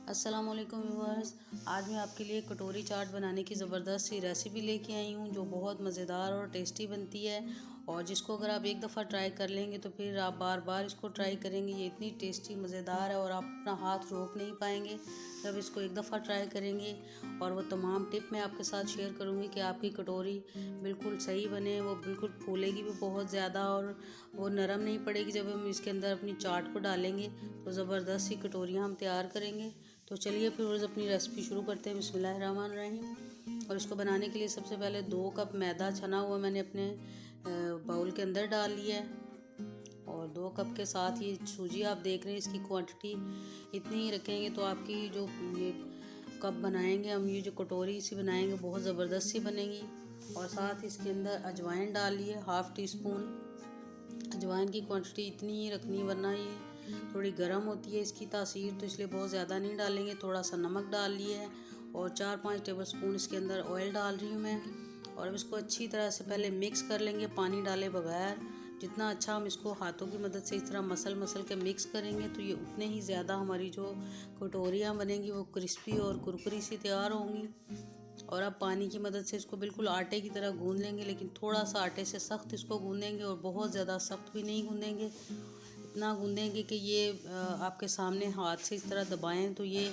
अस्सलाम वालेकुम व्यूअर्स। आज मैं आपके लिए कटोरी चाट बनाने की ज़बरदस्त सी रेसिपी लेके आई हूँ जो बहुत मज़ेदार और टेस्टी बनती है और जिसको अगर आप एक दफ़ा ट्राई कर लेंगे तो फिर आप बार बार इसको ट्राई करेंगे। ये इतनी टेस्टी मज़ेदार है और आप अपना हाथ रोक नहीं पाएंगे जब इसको एक दफ़ा ट्राई करेंगे। और वो तमाम टिप मैं आपके साथ शेयर करूँगी कि आपकी कटोरी बिल्कुल सही बने, वो बिल्कुल फूलेगी भी बहुत ज़्यादा और वो नरम नहीं पड़ेगी। जब हम इसके अंदर अपनी चाट को डालेंगे तो ज़बरदस्त सी कटोरियाँ हम तैयार करेंगे। तो चलिए फिर रोज़ अपनी रेसिपी शुरू करते हैं। बिस्मिल्लाहिर्रहमानिर्रहीम। और इसको बनाने के लिए सबसे पहले 2 कप मैदा छना हुआ मैंने अपने बाउल के अंदर डाल लिया है और 2 कप के साथ ये सूजी आप देख रहे हैं, इसकी क्वांटिटी इतनी ही रखेंगे तो आपकी जो ये कप बनाएंगे हम, ये जो कटोरी सी बनाएंगे बहुत ज़बरदस्त सी बनेगी। और साथ इसके अंदर अजवाइन डाल लिए 1/2 टीस्पून। अजवाइन की क्वांटिटी इतनी ही रखनी वरना ये थोड़ी गर्म होती है इसकी तासीर, तो इसलिए बहुत ज़्यादा नहीं डालेंगे। थोड़ा सा नमक डाल लिया है और 4-5 टेबलस्पून इसके अंदर ऑयल डाल रही हूँ मैं। और अब इसको अच्छी तरह से पहले मिक्स कर लेंगे पानी डाले बगैर। जितना अच्छा हम इसको हाथों की मदद से इस तरह मसल के मिक्स करेंगे तो ये उतने ही ज़्यादा हमारी जो कटोरियाँ बनेंगी वो क्रिस्पी और कुरकुरी सी तैयार होंगी। और अब पानी की मदद से इसको बिल्कुल आटे की तरह गूंद लेंगे, लेकिन थोड़ा सा आटे से सख्त इसको गूंदेंगे और बहुत ज़्यादा सख्त भी नहीं गूंदेंगे। इतना गूंदेंगे कि ये आपके सामने हाथ से इस तरह दबाएं तो ये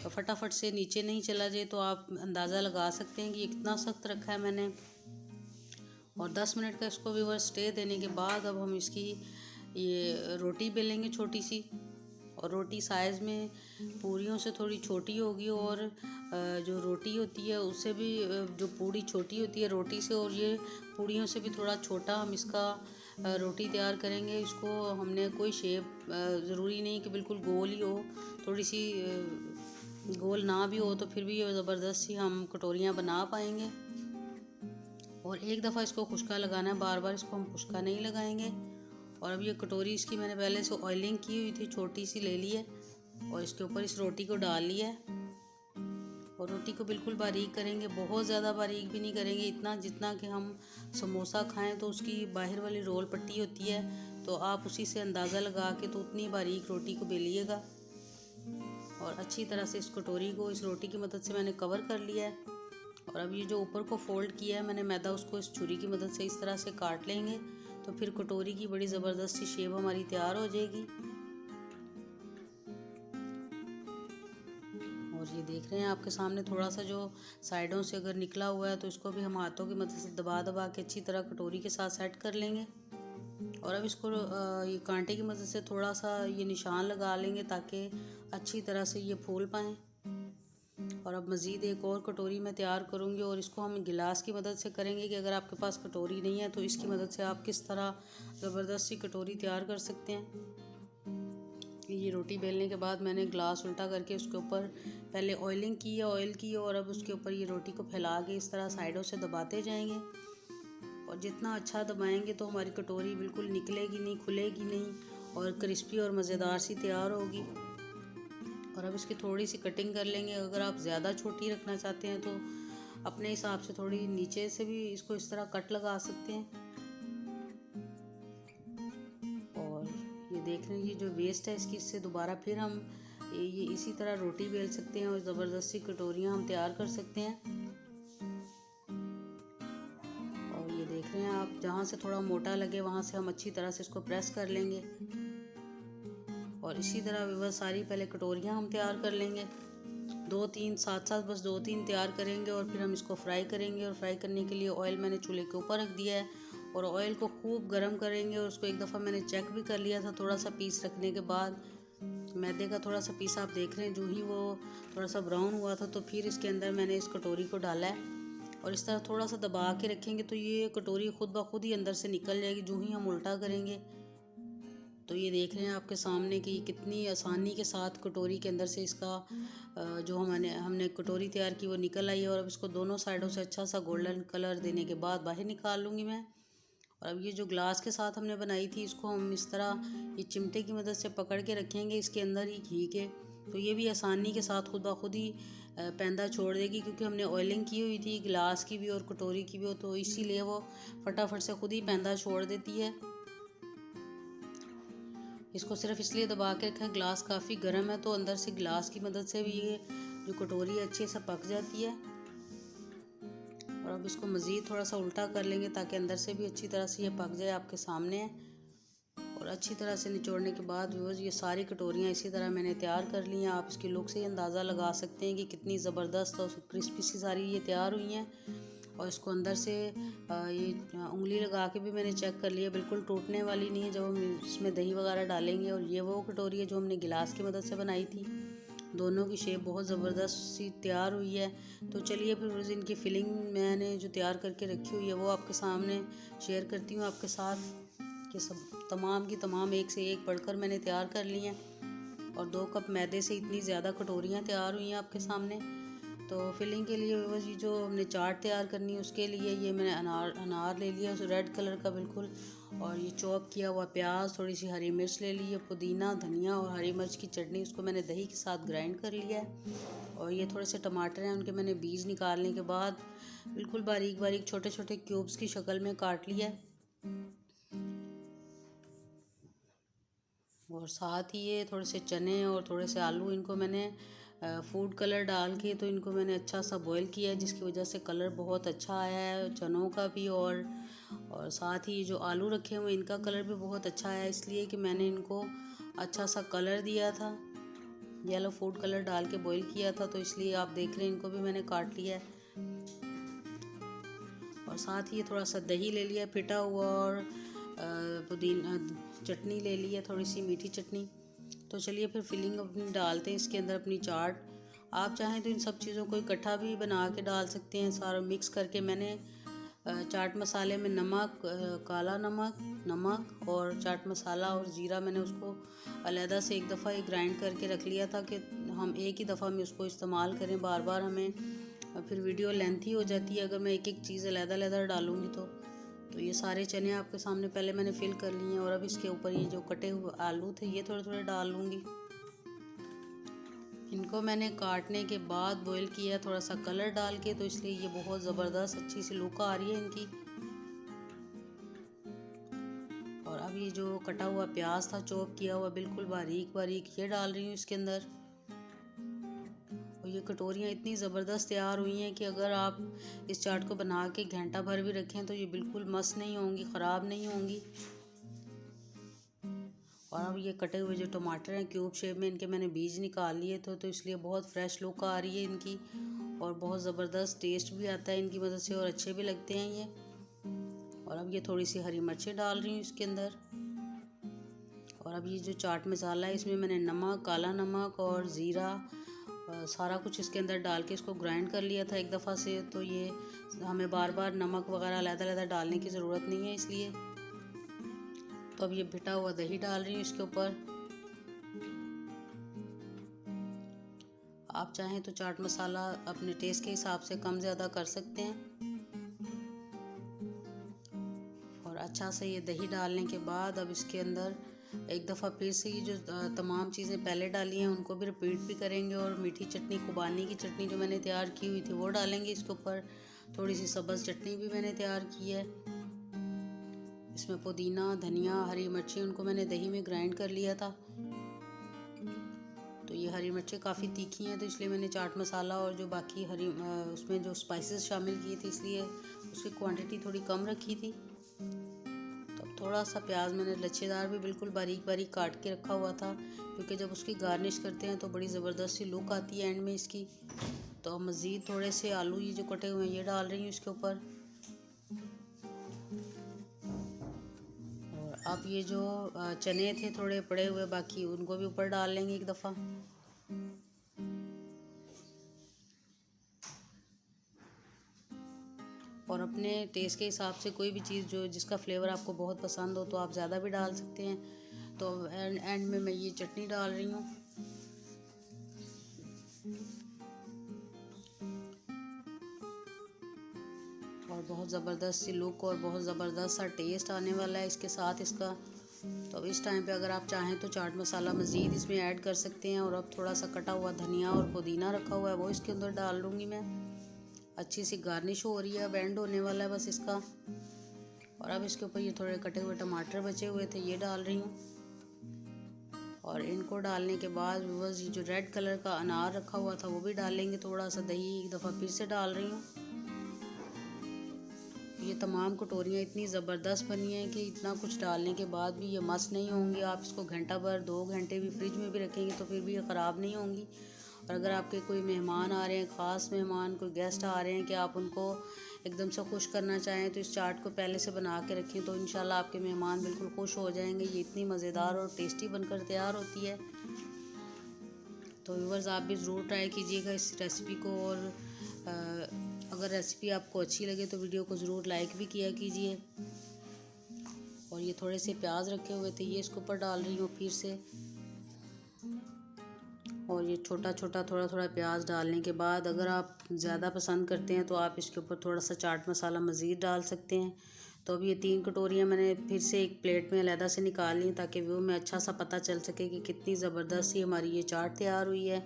फटाफट से नीचे नहीं चला जाए। तो आप अंदाज़ा लगा सकते हैं कि ये कितना सख्त रखा है मैंने। और 10 मिनट का इसको व्यूअर स्टे देने के बाद अब हम इसकी ये रोटी बेलेंगे छोटी सी। और रोटी साइज़ में पूरियों से थोड़ी छोटी होगी और जो रोटी होती है उससे भी जो पूड़ी छोटी होती है रोटी से, और ये पूड़ियों से भी थोड़ा छोटा हम इसका रोटी तैयार करेंगे। इसको हमने कोई शेप ज़रूरी नहीं कि बिल्कुल गोल ही हो, थोड़ी सी गोल ना भी हो तो फिर भी ये ज़बरदस्त सी हम कटोरियाँ बना पाएंगे। और एक दफ़ा इसको खुश्का लगाना है, बार बार इसको हम खुश्का नहीं लगाएंगे। और अब ये कटोरी इसकी मैंने पहले से ऑयलिंग की हुई थी, छोटी सी ले ली है और इसके ऊपर इस रोटी को डाल लिया है। और रोटी को बिल्कुल बारीक करेंगे, बहुत ज़्यादा बारीक भी नहीं करेंगे, इतना जितना कि हम समोसा खाएं तो उसकी बाहर वाली रोल पट्टी होती है तो आप उसी से अंदाज़ा लगा के तो उतनी बारीक रोटी को बेलिएगा। और अच्छी तरह से इस कटोरी को इस रोटी की मदद से मैंने कवर कर लिया है। और अब ये जो ऊपर को फोल्ड किया है मैंने मैदा, उसको इस छुरी की मदद से इस तरह से काट लेंगे तो फिर कटोरी की बड़ी ज़बरदस्त सी शेप हमारी तैयार हो जाएगी। और ये देख रहे हैं आपके सामने थोड़ा सा जो साइडों से अगर निकला हुआ है तो इसको भी हम हाथों की मदद से दबा के अच्छी तरह कटोरी के साथ सेट कर लेंगे। और अब इसको ये कांटे की मदद से थोड़ा सा ये निशान लगा लेंगे ताकि अच्छी तरह से ये फूल पाएँ। और अब मज़ीद एक और कटोरी मैं तैयार करूँगी और इसको हम गिलास की मदद से करेंगे कि अगर आपके पास कटोरी नहीं है तो इसकी मदद से आप किस तरह ज़बरदस्त सी कटोरी तैयार कर सकते हैं। ये रोटी बेलने के बाद मैंने ग्लास उल्टा करके उसके ऊपर पहले ऑयलिंग की है, ऑयल की, और अब उसके ऊपर ये रोटी को फैला के इस तरह साइडों से दबाते जाएंगे। और जितना अच्छा दबाएंगे तो हमारी कटोरी बिल्कुल निकलेगी नहीं, खुलेगी नहीं और क्रिस्पी और मज़ेदार सी तैयार होगी। और अब इसकी थोड़ी सी कटिंग कर लेंगे। अगर आप ज़्यादा छोटी रखना चाहते हैं तो अपने हिसाब से थोड़ी नीचे से भी इसको इस तरह कट लगा सकते हैं। और ये देख रहे हैं ये जो वेस्ट है इसकी, इससे दोबारा फिर हम ये इसी तरह रोटी बेल सकते हैं और ज़बरदस्त सी कटोरियाँ हम तैयार कर सकते हैं। और ये देख रहे हैं आप, जहाँ से थोड़ा मोटा लगे वहाँ से हम अच्छी तरह से इसको प्रेस कर लेंगे। और इसी तरह वह सारी पहले कटोरियाँ हम तैयार कर लेंगे, 2-3 साथ बस 2-3 तैयार करेंगे और फिर हम इसको फ्राई करेंगे। और फ्राई करने के लिए ऑयल मैंने चूल्हे के ऊपर रख दिया है और ऑयल को खूब गर्म करेंगे। और उसको एक दफ़ा मैंने चेक भी कर लिया था थोड़ा सा पीस रखने के बाद। मैदे का थोड़ा सा पीस आप देख रहे हैं, जो ही वो थोड़ा सा ब्राउन हुआ था तो फिर इसके अंदर मैंने इस कटोरी को डाला है और इस तरह थोड़ा सा दबा के रखेंगे तो ये कटोरी खुद ब खुद ही अंदर से निकल जाएगी जो ही हम उल्टा करेंगे। तो ये देख रहे हैं आपके सामने कि कितनी आसानी के साथ कटोरी के अंदर से इसका जो हमने कटोरी तैयार की वो निकल आई है। और अब इसको दोनों साइडों से अच्छा सा गोल्डन कलर देने के बाद बाहर निकाल लूँगी मैं। और अब ये जो ग्लास के साथ हमने बनाई थी इसको हम इस तरह ये चिमटे की मदद से पकड़ के रखेंगे इसके अंदर ही घी के, तो ये भी आसानी के साथ खुद ब खुद ही पैंदा छोड़ देगी क्योंकि हमने ऑयलिंग की हुई थी गिलास की भी और कटोरी की भी हो, तो इसीलिए वो फटाफट से खुद ही पैंदा छोड़ देती है। इसको सिर्फ इसलिए दबा के रखें, ग्लास काफ़ी गर्म है तो अंदर से ग्लास की मदद से भी ये जो कटोरी है अच्छे से पक जाती है। और अब इसको मज़ीद थोड़ा सा उल्टा कर लेंगे ताकि अंदर से भी अच्छी तरह से ये पक जाए। आपके सामने है। और अच्छी तरह से निचोड़ने के बाद व्यूअर्स ये सारी कटोरियाँ इसी तरह मैंने तैयार कर ली हैं। आप इसकी लुक से ही अंदाज़ा लगा सकते हैं कि कितनी ज़बरदस्त और क्रिस्पी सी सारी ये तैयार हुई हैं। और इसको अंदर से ये उंगली लगा के भी मैंने चेक कर लिया, बिल्कुल टूटने वाली नहीं है जब हम इसमें दही वगैरह डालेंगे। और ये वो कटोरी है जो हमने गिलास की मदद से बनाई थी। दोनों की शेप बहुत ज़बरदस्त सी तैयार हुई है। तो चलिए फिर इनकी फिलिंग मैंने जो तैयार करके रखी हुई है वो आपके सामने शेयर करती हूँ आपके साथ। कि सब तमाम की तमाम एक से एक पढ़कर मैंने तैयार कर ली हैं। और 2 कप मैदे से इतनी ज़्यादा कटोरियाँ तैयार हुई हैं आपके सामने। तो फिलिंग के लिए ये जो हमने चाट तैयार करनी है उसके लिए ये मैंने अनार ले लिया, उस रेड कलर का बिल्कुल। और ये चॉप किया हुआ प्याज, थोड़ी सी हरी मिर्च ले ली है, पुदीना, धनिया और हरी मिर्च की चटनी, उसको मैंने दही के साथ ग्राइंड कर लिया है। और ये थोड़े से टमाटर हैं, उनके मैंने बीज निकालने के बाद बिल्कुल बारीक बारीक छोटे छोटे क्यूब्स की शक्ल में काट लिया है। और साथ ही ये थोड़े से चने और थोड़े से आलू, इनको मैंने फूड कलर डाल के तो इनको मैंने अच्छा सा बॉईल किया है, जिसकी वजह से कलर बहुत अच्छा आया है चनों का भी। और साथ ही जो आलू रखे हुए इनका कलर भी बहुत अच्छा आया है, इसलिए कि मैंने इनको अच्छा सा कलर दिया था, येलो फूड कलर डाल के बॉईल किया था। तो इसलिए आप देख रहे हैं इनको भी मैंने काट लिया है। और साथ ही थोड़ा सा दही ले लिया फिटा हुआ, और पुदीना चटनी ले ली है, थोड़ी सी मीठी चटनी। तो चलिए फिर फिलिंग अपनी डालते हैं इसके अंदर अपनी चाट। आप चाहें तो इन सब चीज़ों को इकट्ठा भी बना के डाल सकते हैं, सारा मिक्स करके। मैंने चाट मसाले में नमक, काला नमक और चाट मसाला और ज़ीरा मैंने उसको अलहदा से एक दफ़ा ही ग्राइंड करके रख लिया था कि हम एक ही दफ़ा में उसको इस्तेमाल करें, बार बार हमें फिर वीडियो लेंथी हो जाती है अगर मैं एक एक चीज़ अलहदा डालूँगी तो ये सारे चने आपके सामने पहले मैंने फिल कर लिए हैं। और अब इसके ऊपर ये जो कटे हुए आलू थे ये थोड़े थोड़े डाल लूँगी। इनको मैंने काटने के बाद बॉईल किया थोड़ा सा कलर डाल के, तो इसलिए ये बहुत ज़बरदस्त अच्छी सी लुक आ रही है इनकी। और अब ये जो कटा हुआ प्याज था चॉप किया हुआ बिल्कुल बारीक बारीक, ये डाल रही हूँ इसके अंदर। और ये कटोरियाँ इतनी ज़बरदस्त तैयार हुई हैं कि अगर आप इस चाट को बना के घंटा भर भी रखें तो ये बिल्कुल मस्त नहीं होंगी, ख़राब नहीं होंगी। और अब ये कटे हुए जो टमाटर हैं क्यूब शेप में, इनके मैंने बीज निकाल लिए तो इसलिए बहुत फ्रेश लुक आ रही है इनकी। और बहुत ज़बरदस्त टेस्ट भी आता है इनकी मदद से, और अच्छे भी लगते हैं ये। और अब ये थोड़ी सी हरी मिर्चें डाल रही हूँ इसके अंदर। और अब ये जो चाट मसाला है इसमें मैंने नमक, काला नमक और ज़ीरा सारा कुछ इसके अंदर डाल के इसको ग्राइंड कर लिया था एक दफ़ा से। तो ये हमें बार बार नमक वगैरह अलग-अलग डालने की ज़रूरत नहीं है इसलिए। तो अब ये पिटा हुआ दही डाल रही हूँ इसके ऊपर। आप चाहें तो चाट मसाला अपने टेस्ट के हिसाब से कम ज़्यादा कर सकते हैं। और अच्छा से ये दही डालने के बाद अब इसके अंदर एक दफ़ा फिर से ये जो तमाम चीज़ें पहले डाली हैं उनको भी रिपीट भी करेंगे। और मीठी चटनी, खुबानी की चटनी जो मैंने तैयार की हुई थी वो डालेंगे इसके ऊपर। थोड़ी सी सब्ज़ चटनी भी मैंने तैयार की है, इसमें पुदीना, धनिया, हरी मिर्ची, उनको मैंने दही में ग्राइंड कर लिया था। तो ये हरी मिर्चें काफ़ी तीखी हैं तो इसलिए मैंने चाट मसाला और जो बाकी उसमें जो स्पाइसेस शामिल किए थे इसलिए उसकी क्वांटिटी थोड़ी कम रखी थी। तो थोड़ा सा प्याज मैंने लच्छेदार भी बिल्कुल बारीक बारीक काट के रखा हुआ था, क्योंकि जब उसकी गार्निश करते हैं तो बड़ी ज़बरदस्त सी लुक आती है एंड में इसकी। तो मज़ीद थोड़े से आलू ये जो कटे हुए हैं ये डाल रही हूँ इसके ऊपर। अब ये जो चने थे थोड़े पड़े हुए बाकी, उनको भी ऊपर डाल लेंगे एक दफ़ा। और अपने टेस्ट के हिसाब से कोई भी चीज़ जो जिसका फ्लेवर आपको बहुत पसंद हो तो आप ज़्यादा भी डाल सकते हैं। तो एंड में मैं ये चटनी डाल रही हूँ। और बहुत ज़बरदस्त सी लुक और बहुत ज़बरदस्त सा टेस्ट आने वाला है इसके साथ इसका। तो इस टाइम पे अगर आप चाहें तो चाट मसाला मज़ीद इसमें ऐड कर सकते हैं। और अब थोड़ा सा कटा हुआ धनिया और पुदीना रखा हुआ है वो इसके अंदर डाल दूँगी मैं। अच्छी सी गार्निश हो रही है, अब एंड होने वाला है बस इसका। और अब इसके ऊपर ये थोड़े कटे हुए टमाटर बचे हुए थे ये डाल रही हूँ। और इनको डालने के बाद व्यूअर्स ये जो रेड कलर का अनार रखा हुआ था वो भी डाल लेंगे। थोड़ा सा दही एक दफ़ा फिर से डाल रही हूँ। ये तमाम कटोरियाँ इतनी ज़बरदस्त बनी हैं कि इतना कुछ डालने के बाद भी ये मस्त नहीं होंगी। आप इसको घंटा भर 2 घंटे भी फ्रिज में भी रखेंगे तो फिर भी ये ख़राब नहीं होंगी। और अगर आपके कोई मेहमान आ रहे हैं, ख़ास मेहमान, कोई गेस्ट आ रहे हैं कि आप उनको एकदम से खुश करना चाहें तो इस चाट को पहले से बना के रखें तो इंशाल्लाह आपके मेहमान बिल्कुल खुश हो जाएंगे। ये इतनी मज़ेदार और टेस्टी बनकर तैयार होती है। तो व्यूअर्स आप भी ज़रूर ट्राई कीजिएगा इस रेसिपी को। और अगर रेसिपी आपको अच्छी लगे तो वीडियो को ज़रूर लाइक भी किया कीजिए। और ये थोड़े से प्याज रखे हुए थे, ये इसके ऊपर डाल रही हूँ फिर से। और ये छोटा छोटा थोड़ा थोड़ा प्याज डालने के बाद अगर आप ज़्यादा पसंद करते हैं तो आप इसके ऊपर थोड़ा सा चाट मसाला मज़ीद डाल सकते हैं। तो अब ये 3 कटोरियाँ मैंने फिर से एक प्लेट में अलहदा से निकाल ली ताकि व्यू में अच्छा सा पता चल सके कि कितनी ज़बरदस्त सी हमारी ये चाट तैयार हुई है।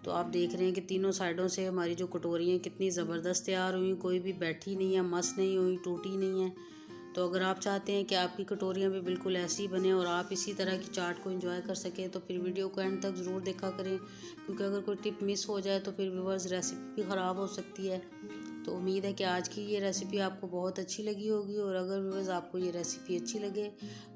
तो आप देख रहे हैं कि तीनों साइडों से हमारी जो कटोरियाँ कितनी ज़बरदस्त तैयार हुई, कोई भी बैठी नहीं है, मस नहीं हुई, टूटी नहीं है। तो अगर आप चाहते हैं कि आपकी कटोरियाँ भी बिल्कुल ऐसी बने और आप इसी तरह की चाट को एंजॉय कर सकें तो फिर वीडियो को एंड तक ज़रूर देखा करें, क्योंकि अगर कोई टिप मिस हो जाए तो फिर व्यूअर्स रेसिपी भी ख़राब हो सकती है। तो उम्मीद है कि आज की ये रेसिपी आपको बहुत अच्छी लगी होगी। और अगर व्यूअर्स आपको ये रेसिपी अच्छी लगे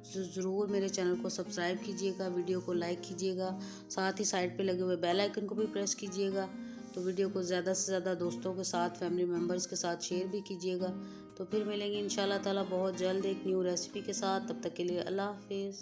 तो ज़रूर मेरे चैनल को सब्सक्राइब कीजिएगा, वीडियो को लाइक कीजिएगा, साथ ही साइड पे लगे हुए बेल आइकन को भी प्रेस कीजिएगा। तो वीडियो को ज़्यादा से ज़्यादा दोस्तों के साथ, फैमिली मेम्बर्स के साथ शेयर भी कीजिएगा। तो फिर मिलेंगे इंशाल्लाह ताला बहुत जल्द एक न्यू रेसिपी के साथ। तब तक के लिए अल्लाह हाफिज़।